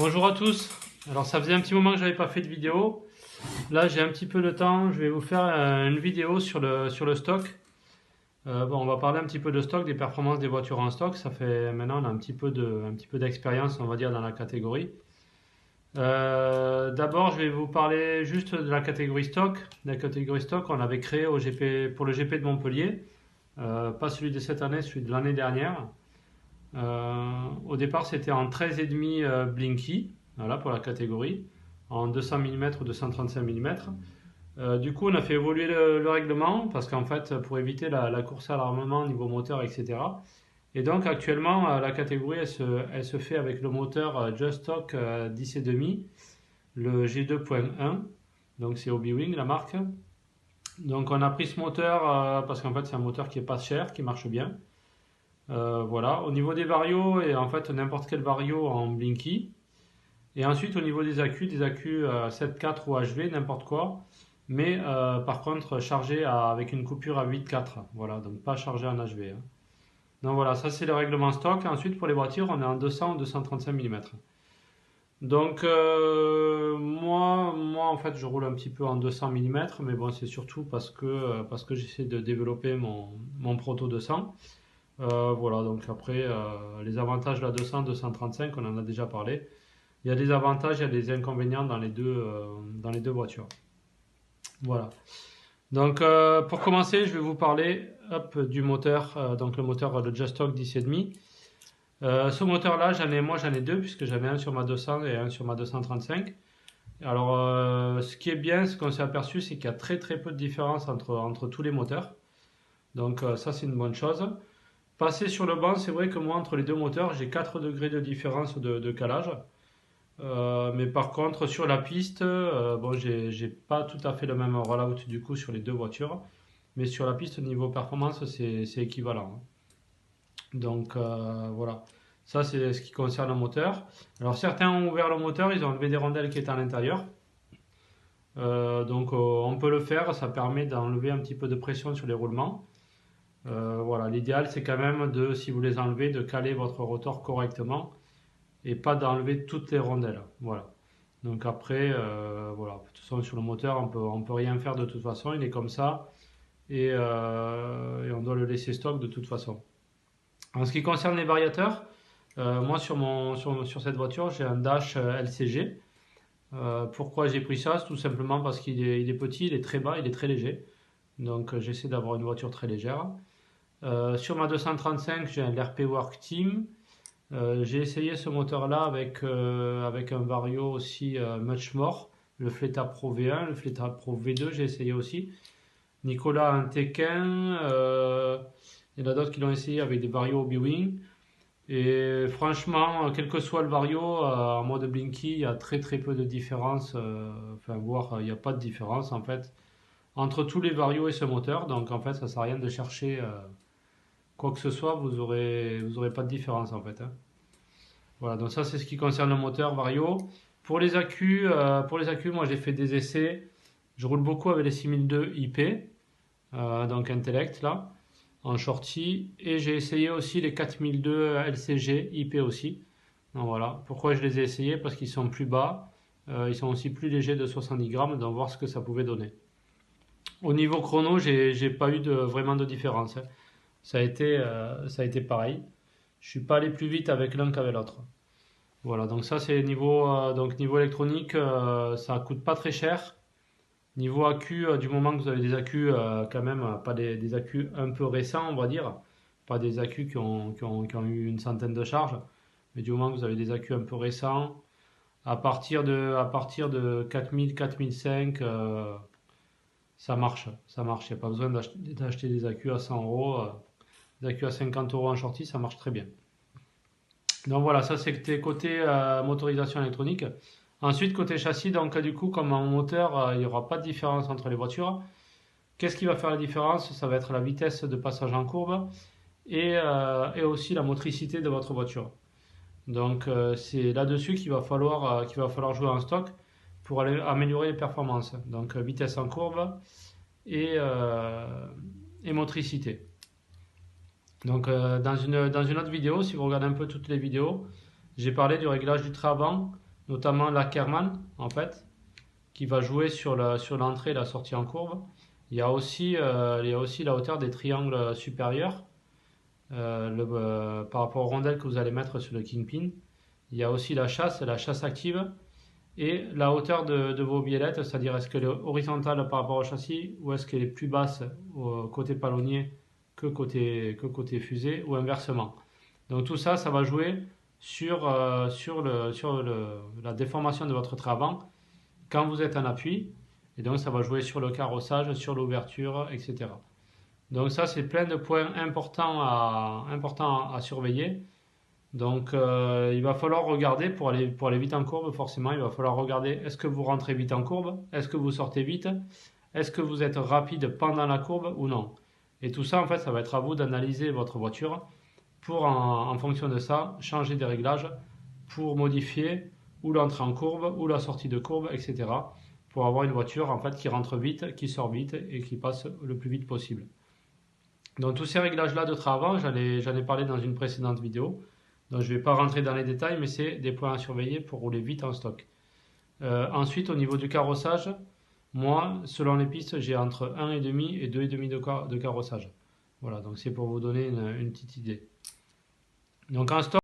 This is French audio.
Bonjour à tous. Alors ça faisait un petit moment que j'avais pas fait de vidéo. Là j'ai un petit peu de temps. Je vais vous faire une vidéo sur le stock. Bon, on va parler un petit peu de stock, des performances des voitures en stock. Ça fait maintenant on a un petit peu d'expérience, on va dire, dans la catégorie. D'abord je vais vous parler juste de la catégorie stock. La catégorie stock on l'avait créée pour le GP de Montpellier. Pas celui de cette année, celui de l'année dernière. Au départ, c'était en 13,5 Blinky, voilà pour la catégorie, en 200 mm ou 235 mm. Du coup, on a fait évoluer le règlement parce qu'en fait, pour éviter la course à l'armement niveau moteur, etc. Et donc, actuellement, la catégorie, elle se fait avec le moteur Just Stock 10,5, le G2.1. Donc, c'est Hobby-Wing, la marque. Donc, on a pris ce moteur parce qu'en fait, c'est un moteur qui est pas cher, qui marche bien. Voilà, au niveau des varios, et en fait n'importe quel vario en Blinky. Et ensuite au niveau des accus 7.4 ou HV, n'importe quoi. Mais par contre chargé avec une coupure à 8.4. Voilà, donc pas chargé en HV, hein. Donc voilà, ça c'est le règlement stock. Ensuite pour les voitures, on est en 200 ou 235 mm. Donc moi en fait je roule un petit peu en 200 mm, mais bon c'est surtout parce que j'essaie de développer mon proto 200. Voilà, donc après, les avantages de la 200, 235, on en a déjà parlé. Il y a des avantages, il y a des inconvénients dans les deux voitures. Voilà. Donc, pour commencer, je vais vous parler du moteur, donc le moteur de Just Stock 10,5. Ce moteur-là, moi j'en ai deux, puisque j'en ai un sur ma 200 et un sur ma 235. Alors, ce qui est bien, ce qu'on s'est aperçu, c'est qu'il y a très très peu de différence entre tous les moteurs. Donc, ça, c'est une bonne chose. Passer sur le banc, c'est vrai que moi, entre les deux moteurs, j'ai 4 degrés de différence de calage. Mais par contre, sur la piste, bon, j'ai pas tout à fait le même rollout du coup sur les deux voitures. Mais sur la piste, niveau performance, c'est équivalent, hein. Donc voilà. Ça, c'est ce qui concerne le moteur. Alors certains ont ouvert le moteur, ils ont enlevé des rondelles qui étaient à l'intérieur. Donc on peut le faire, ça permet d'enlever un petit peu de pression sur les roulements. Voilà, l'idéal c'est quand même de, si vous les enlevez, de caler votre rotor correctement et pas d'enlever toutes les rondelles. Voilà. Donc après, voilà, de toute façon sur le moteur on peut rien faire de toute façon, il est comme ça et on doit le laisser stock de toute façon. En ce qui concerne les variateurs, moi sur cette voiture j'ai un dash LCG. Pourquoi j'ai pris ça? C'est tout simplement parce il est petit, il est très bas, il est très léger. Donc j'essaie d'avoir une voiture très légère. Sur ma 235, j'ai un RP Work Team. J'ai essayé ce moteur-là avec un vario aussi Much More, le Fleta Pro V1, le Fleta Pro V2, j'ai essayé aussi. Nicolas un Tekken, il y en a d'autres qui l'ont essayé avec des varios Hobby-Wing. Et franchement, quel que soit le vario, en mode Blinky, il y a très très peu de différence, enfin voire il n'y a pas de différence en fait entre tous les varios et ce moteur. Donc en fait, ça sert à rien de chercher quoi que ce soit, vous aurez pas de différence en fait, hein. Voilà, donc ça c'est ce qui concerne le moteur Vario. Pour les accus, moi j'ai fait des essais. Je roule beaucoup avec les 6002 IP, donc Intellect là, en shorty, et j'ai essayé aussi les 4002 LCG IP aussi. Donc voilà, pourquoi je les ai essayés? Parce qu'ils sont plus bas, ils sont aussi plus légers de 70 grammes, donc voir ce que ça pouvait donner. Au niveau chrono, j'ai pas eu vraiment de différence, hein. Ça a été pareil. Je suis pas allé plus vite avec l'un qu'avec l'autre. Voilà, donc ça c'est niveau électronique, ça coûte pas très cher. Niveau accu, du moment que vous avez des accus quand même, pas des accus un peu récents, on va dire, pas des accus qui ont eu une centaine de charges, mais du moment que vous avez des accus un peu récents, à partir de 4000, 4005, ça marche. Il n'y a pas besoin d'acheter des accus à 100 euros, des accus à 50 euros en shorty, ça marche très bien. Donc voilà, ça c'était côté motorisation électronique. Ensuite, côté châssis, donc du coup, comme en moteur, il n'y aura pas de différence entre les voitures. Qu'est-ce qui va faire la différence? Ça va être la vitesse de passage en courbe et aussi la motricité de votre voiture. Donc c'est là-dessus qu'il va falloir jouer en stock pour améliorer les performances. Donc vitesse en courbe et, euh, et motricité. Donc dans une autre vidéo, si vous regardez un peu toutes les vidéos, j'ai parlé du réglage du train avant notamment l'Ackerman en fait, qui va jouer sur l'entrée et la sortie en courbe. Il y a aussi la hauteur des triangles supérieurs par rapport aux rondelles que vous allez mettre sur le kingpin. Il y a aussi la chasse active et la hauteur de vos biellettes, c'est-à-dire est-ce qu'elle est horizontale par rapport au châssis ou est-ce qu'elle est plus basse au côté palonnier que côté fusée ou inversement. Donc tout ça, ça va jouer sur la déformation de votre trait avant quand vous êtes en appui. Et donc ça va jouer sur le carrossage, sur l'ouverture, etc. Donc ça, c'est plein de points importants à surveiller. Donc il va falloir regarder pour aller vite en courbe, forcément, il va falloir regarder est-ce que vous rentrez vite en courbe, est-ce que vous sortez vite, est-ce que vous êtes rapide pendant la courbe ou non. Et tout ça, en fait, ça va être à vous d'analyser votre voiture pour, en fonction de ça, changer des réglages pour modifier ou l'entrée en courbe ou la sortie de courbe, etc. Pour avoir une voiture en fait qui rentre vite, qui sort vite et qui passe le plus vite possible. Donc tous ces réglages-là de train avant, j'en ai parlé dans une précédente vidéo. Donc je ne vais pas rentrer dans les détails, mais c'est des points à surveiller pour rouler vite en stock. Ensuite, au niveau du carrossage, moi, selon les pistes, j'ai entre 1,5 et 2,5 de carrossage. Voilà, donc c'est pour vous donner une petite idée. Donc en stock,